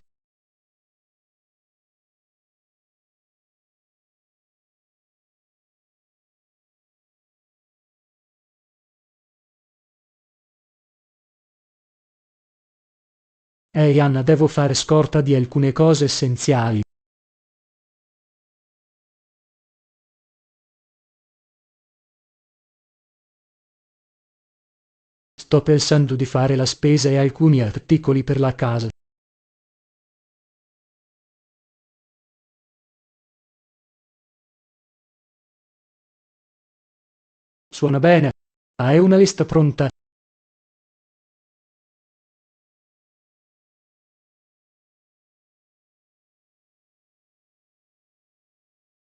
B: Ehi Anna, devo fare scorta di alcune cose essenziali. Sto pensando di fare la spesa e alcuni articoli per la casa. Suona bene. Hai una lista pronta?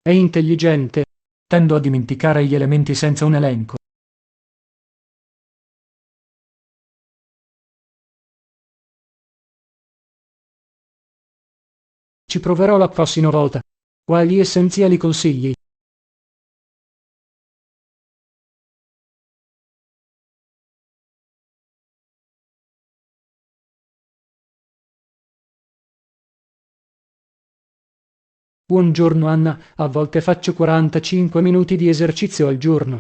B: È intelligente. Tendo a dimenticare gli elementi senza un elenco. Ci proverò la prossima volta. Quali essenziali consigli? Buongiorno Anna, a volte faccio 45 minuti di esercizio al giorno.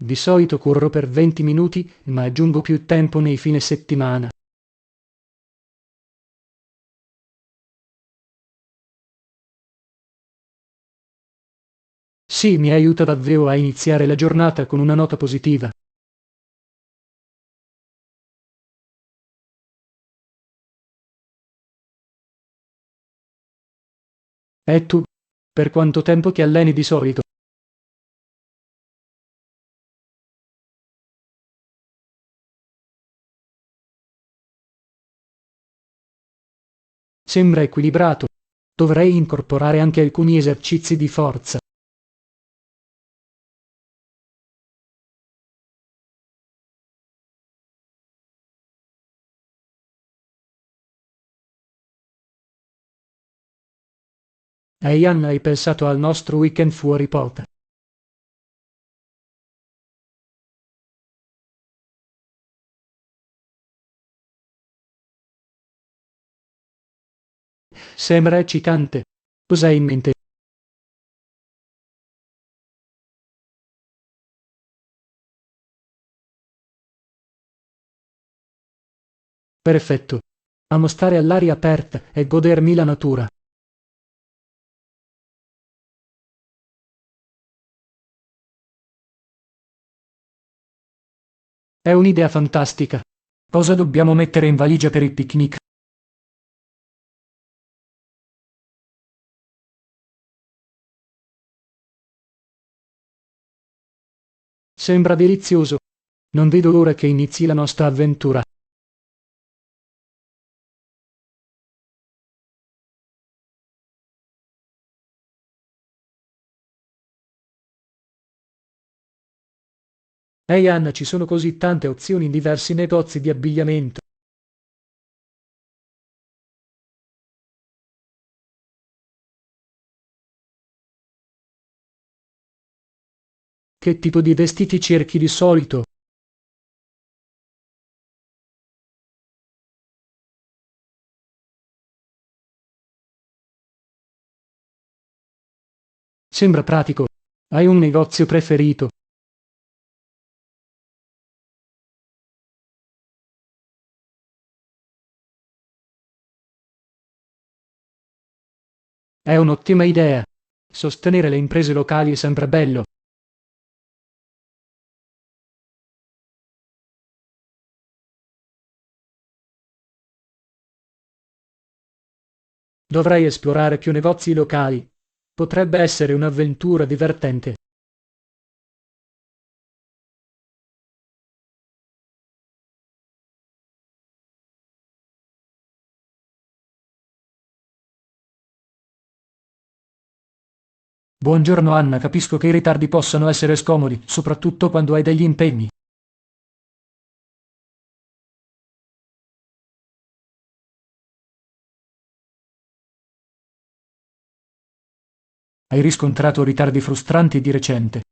B: Di solito corro per 20 minuti, ma aggiungo più tempo nei fine settimana. Sì, mi aiuta davvero a iniziare la giornata con una nota positiva. E tu? Per quanto tempo ti alleni di solito? Sembra equilibrato. Dovrei incorporare anche alcuni esercizi di forza. Ehi Anna, hai pensato al nostro weekend fuori porta? Sembra eccitante. Cos'hai in mente? Perfetto. Amo stare all'aria aperta e godermi la natura. È un'idea fantastica. Cosa dobbiamo mettere in valigia per il picnic? Sembra delizioso. Non vedo l'ora che inizi la nostra avventura. Ehi Anna, ci sono così tante opzioni in diversi negozi di abbigliamento. Che tipo di vestiti cerchi di solito? Sembra pratico. Hai un negozio preferito? È un'ottima idea. Sostenere le imprese locali è sempre bello. Dovrei esplorare più negozi locali. Potrebbe essere un'avventura divertente. Buongiorno Anna, capisco che i ritardi possano essere scomodi, soprattutto quando hai degli impegni. Hai riscontrato ritardi frustranti di recente.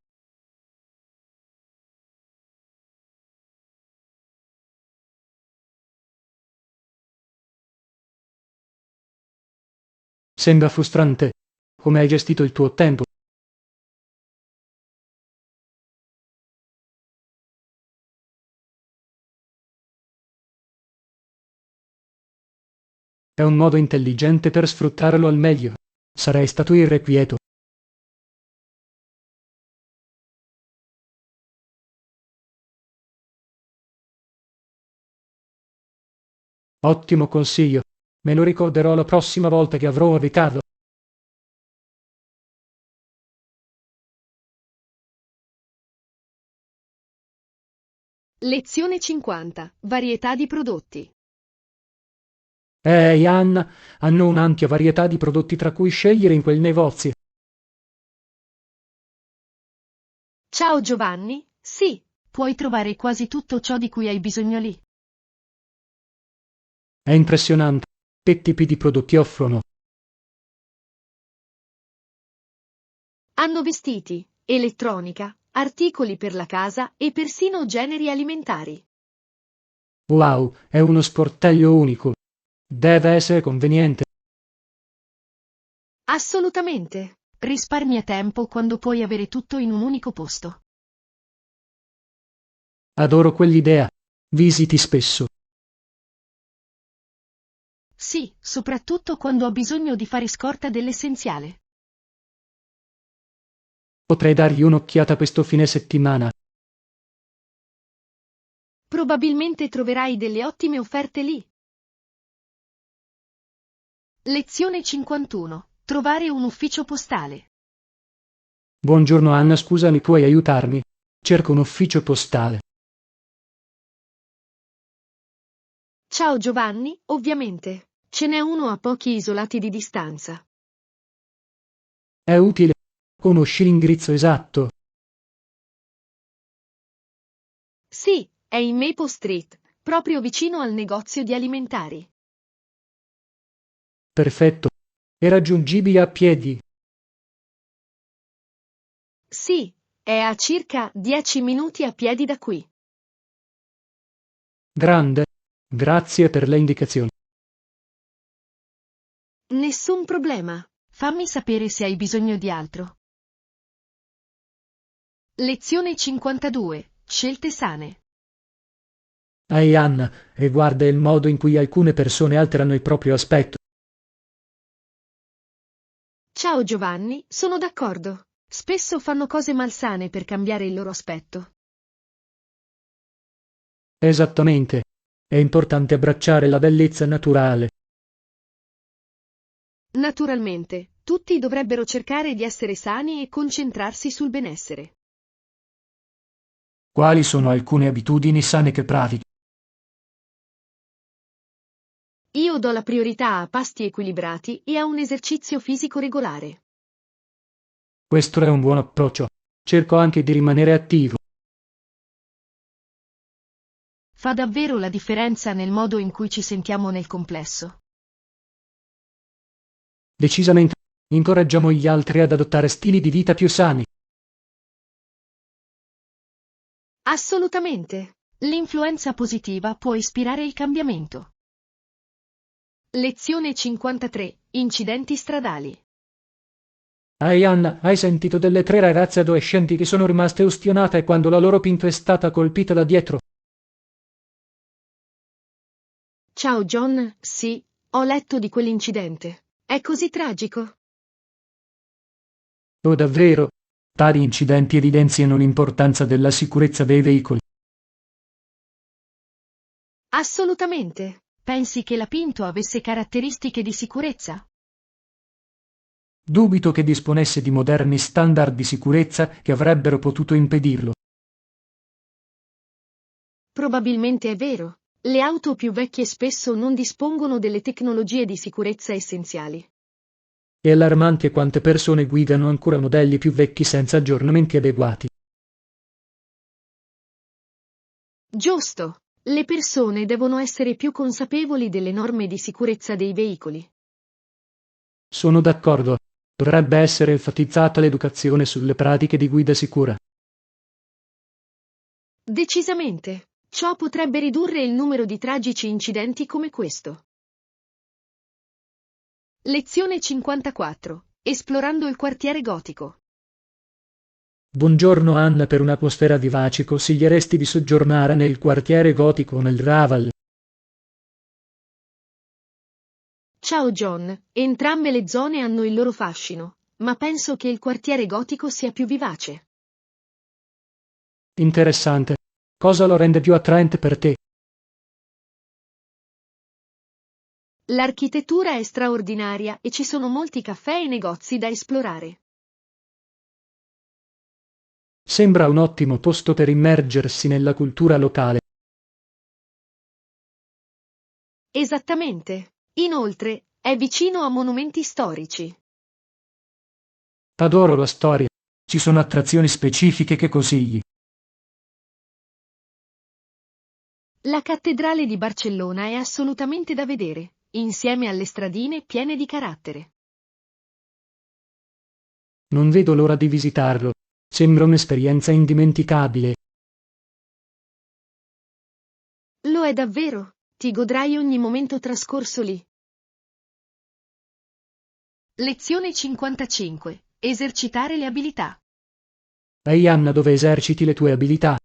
B: Sembra frustrante. Come hai gestito il tuo tempo? È un modo intelligente per sfruttarlo al meglio. Sarei stato irrequieto. Ottimo consiglio. Me lo ricorderò la prossima volta che avrò un ritardo.
A: Lezione 50. Varietà di prodotti.
B: Ehi, Anna, hanno un'ampia varietà di prodotti tra cui scegliere in quel negozio.
A: Ciao Giovanni, sì, puoi trovare quasi tutto ciò di cui hai bisogno lì.
B: È impressionante. Che tipi di prodotti offrono?
A: Hanno vestiti, elettronica, articoli per la casa e persino generi alimentari.
B: Wow, è uno sportello unico. Deve essere conveniente.
A: Assolutamente. Risparmia tempo quando puoi avere tutto in un unico posto.
B: Adoro quell'idea. Visiti spesso.
A: Sì, soprattutto quando ho bisogno di fare scorta dell'essenziale.
B: Potrei dargli un'occhiata questo fine settimana.
A: Probabilmente troverai delle ottime offerte lì. Lezione 51. Trovare un ufficio postale.
B: Buongiorno Anna, scusami, puoi aiutarmi? Cerco un ufficio postale.
A: Ciao Giovanni, ovviamente. Ce n'è uno a pochi isolati di distanza.
B: È utile. Conosci l'indirizzo esatto?
A: Sì, è in Maple Street, proprio vicino al negozio di alimentari.
B: Perfetto. È raggiungibile a piedi.
A: Sì, è a circa 10 minuti a piedi da qui.
B: Grande. Grazie per le indicazioni.
A: Nessun problema. Fammi sapere se hai bisogno di altro. Lezione 52. Scelte sane.
B: Ehi Anna, e guarda il modo in cui alcune persone alterano il proprio aspetto.
A: Ciao Giovanni, sono d'accordo. Spesso fanno cose malsane per cambiare il loro aspetto.
B: Esattamente. È importante abbracciare la bellezza naturale.
A: Naturalmente, tutti dovrebbero cercare di essere sani e concentrarsi sul benessere.
B: Quali sono alcune abitudini sane che pratichi?
A: Io do la priorità a pasti equilibrati e a un esercizio fisico regolare.
B: Questo è un buon approccio. Cerco anche di rimanere attivo.
A: Fa davvero la differenza nel modo in cui ci sentiamo nel complesso.
B: Decisamente. Incoraggiamo gli altri ad adottare stili di vita più sani.
A: Assolutamente. L'influenza positiva può ispirare il cambiamento. Lezione 53. Incidenti stradali.
B: Ehi Anna, hai sentito delle 3 ragazze adolescenti che sono rimaste ustionate quando la loro pinto è stata colpita da dietro?
A: Ciao John, sì, ho letto di quell'incidente. È così tragico.
B: Oh davvero? Tali incidenti evidenziano l'importanza della sicurezza dei veicoli.
A: Assolutamente. Pensi che la Pinto avesse caratteristiche di sicurezza?
B: Dubito che disponesse di moderni standard di sicurezza che avrebbero potuto impedirlo.
A: Probabilmente è vero. Le auto più vecchie spesso non dispongono delle tecnologie di sicurezza essenziali.
B: È allarmante quante persone guidano ancora modelli più vecchi senza aggiornamenti adeguati.
A: Giusto. Le persone devono essere più consapevoli delle norme di sicurezza dei veicoli.
B: Sono d'accordo. Dovrebbe essere enfatizzata l'educazione sulle pratiche di guida sicura.
A: Decisamente. Ciò potrebbe ridurre il numero di tragici incidenti come questo. Lezione 54. Esplorando il quartiere gotico.
B: Buongiorno Anna, per un'atmosfera vivace consiglieresti di soggiornare nel quartiere gotico nel Raval?
A: Ciao John, entrambe le zone hanno il loro fascino, ma penso che il quartiere gotico sia più vivace.
B: Interessante. Cosa lo rende più attraente per te?
A: L'architettura è straordinaria e ci sono molti caffè e negozi da esplorare.
B: Sembra un ottimo posto per immergersi nella cultura locale.
A: Esattamente. Inoltre, è vicino a monumenti storici.
B: Adoro la storia. Ci sono attrazioni specifiche che consigli?
A: La cattedrale di Barcellona è assolutamente da vedere, insieme alle stradine piene di carattere.
B: Non vedo l'ora di visitarlo. Sembra un'esperienza indimenticabile.
A: Lo è davvero, ti godrai ogni momento trascorso lì. Lezione 55. Esercitare le abilità.
B: Ehi Anna, dove eserciti le tue abilità?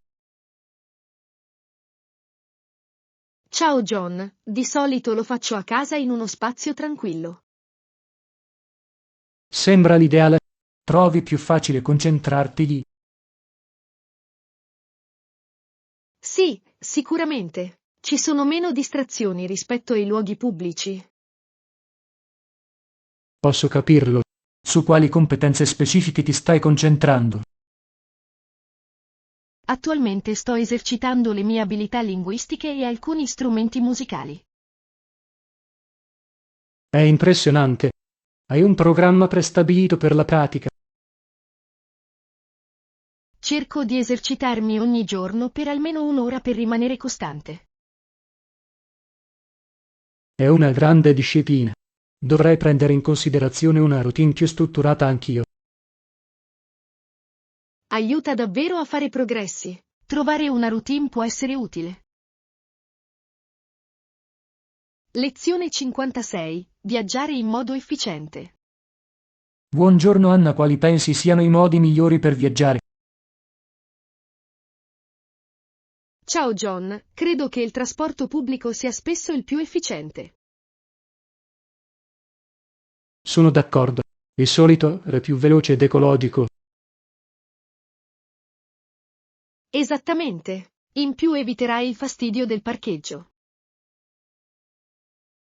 A: Ciao John, di solito lo faccio a casa in uno spazio tranquillo.
B: Sembra l'ideale. Trovi più facile concentrarti lì.
A: Sì, sicuramente. Ci sono meno distrazioni rispetto ai luoghi pubblici.
B: Posso capirlo. Su quali competenze specifiche ti stai concentrando?
A: Attualmente sto esercitando le mie abilità linguistiche e alcuni strumenti musicali.
B: È impressionante. Hai un programma prestabilito per la pratica.
A: Cerco di esercitarmi ogni giorno per almeno un'ora per rimanere costante.
B: È una grande disciplina. Dovrei prendere in considerazione una routine più strutturata anch'io.
A: Aiuta davvero a fare progressi. Trovare una routine può essere utile. Lezione 56. Viaggiare in modo efficiente.
B: Buongiorno Anna, quali pensi siano i modi migliori per viaggiare?
A: Ciao John, credo che il trasporto pubblico sia spesso il più efficiente.
B: Sono d'accordo. Il solito è più veloce ed ecologico.
A: Esattamente. In più eviterai il fastidio del parcheggio.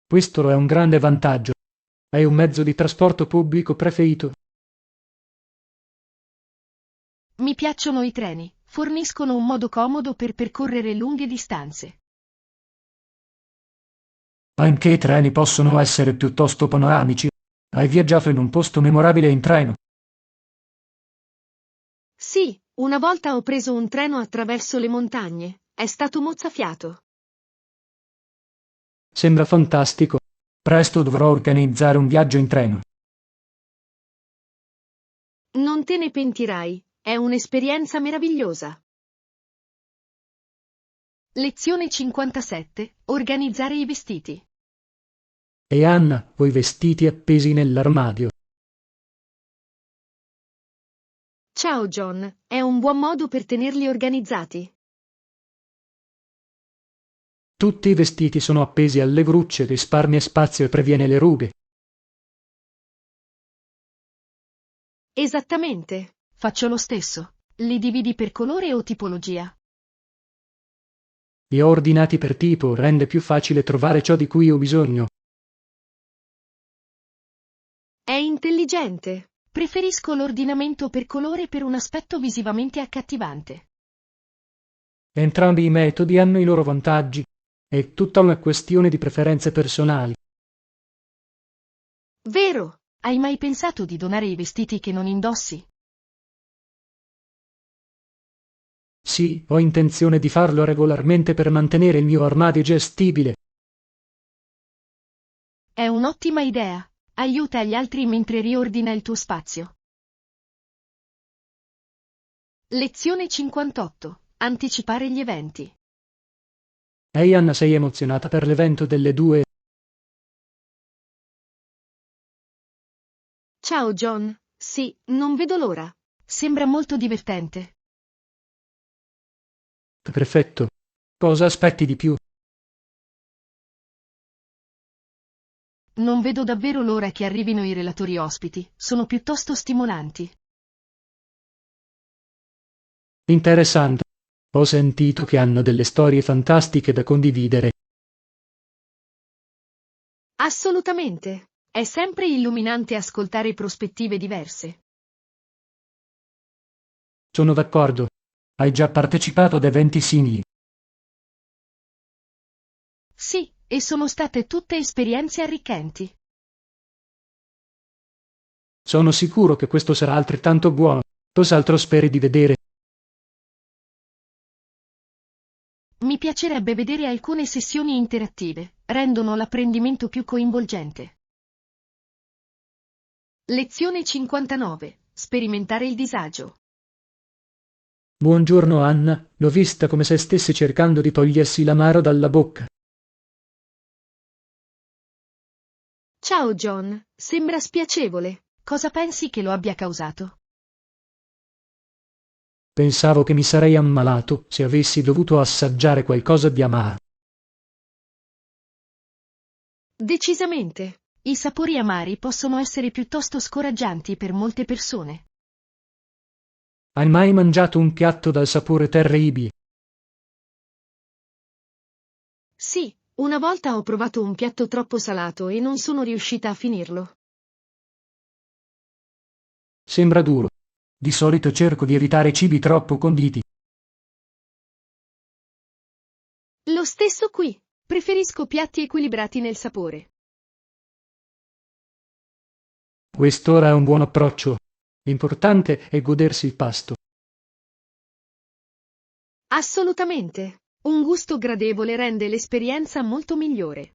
B: Questo è un grande vantaggio. Hai un mezzo di trasporto pubblico preferito?
A: Mi piacciono i treni, forniscono un modo comodo per percorrere lunghe distanze.
B: Anche i treni possono essere piuttosto panoramici. Hai viaggiato in un posto memorabile in treno?
A: Sì, una volta ho preso un treno attraverso le montagne. È stato mozzafiato.
B: Sembra fantastico. Presto dovrò organizzare un viaggio in treno.
A: Non te ne pentirai, è un'esperienza meravigliosa. Lezione 57. Organizzare i vestiti.
B: E Anna, ho i vestiti appesi nell'armadio.
A: Ciao John, è un buon modo per tenerli organizzati.
B: Tutti i vestiti sono appesi alle grucce, risparmia spazio e previene le rughe.
A: Esattamente. Faccio lo stesso. Li dividi per colore o tipologia?
B: Li ho ordinati per tipo, rende più facile trovare ciò di cui ho bisogno.
A: È intelligente. Preferisco l'ordinamento per colore per un aspetto visivamente accattivante.
B: Entrambi i metodi hanno i loro vantaggi. È tutta una questione di preferenze personali.
A: Vero, Hai mai pensato di donare i vestiti che non indossi?
B: Sì, ho intenzione di farlo regolarmente per mantenere il mio armadio gestibile.
A: È un'ottima idea. Aiuta gli altri mentre riordina il tuo spazio. Lezione 58. Anticipare gli eventi.
B: Ehi Anna, sei emozionata per l'evento delle 2?
A: Ciao John. Sì, non vedo l'ora. Sembra molto divertente.
B: Perfetto. Cosa aspetti di più?
A: Non vedo davvero l'ora che arrivino i relatori ospiti. Sono piuttosto stimolanti.
B: Interessante. Ho sentito che hanno delle storie fantastiche da condividere.
A: Assolutamente. È sempre illuminante ascoltare prospettive diverse.
B: Sono d'accordo. Hai già partecipato ad eventi simili?
A: Sì, e sono state tutte esperienze arricchenti.
B: Sono sicuro che questo sarà altrettanto buono. Cos'altro speri di vedere?
A: Mi piacerebbe vedere alcune sessioni interattive, rendono l'apprendimento più coinvolgente. Lezione 59. Sperimentare il disagio.
B: Buongiorno Anna, l'ho vista come se stesse cercando di togliersi l'amaro dalla bocca.
A: Ciao John, sembra spiacevole. Cosa pensi che lo abbia causato?
B: Pensavo che mi sarei ammalato se avessi dovuto assaggiare qualcosa di amaro.
A: Decisamente. I sapori amari possono essere piuttosto scoraggianti per molte persone.
B: Hai mai mangiato un piatto dal sapore terribile?
A: Sì, una volta ho provato un piatto troppo salato e non sono riuscita a finirlo.
B: Sembra duro. Di solito cerco di evitare cibi troppo conditi.
A: Lo stesso qui. Preferisco piatti equilibrati nel sapore.
B: Quest'ora è un buon approccio. L'importante è godersi il pasto.
A: Assolutamente. Un gusto gradevole rende l'esperienza molto migliore.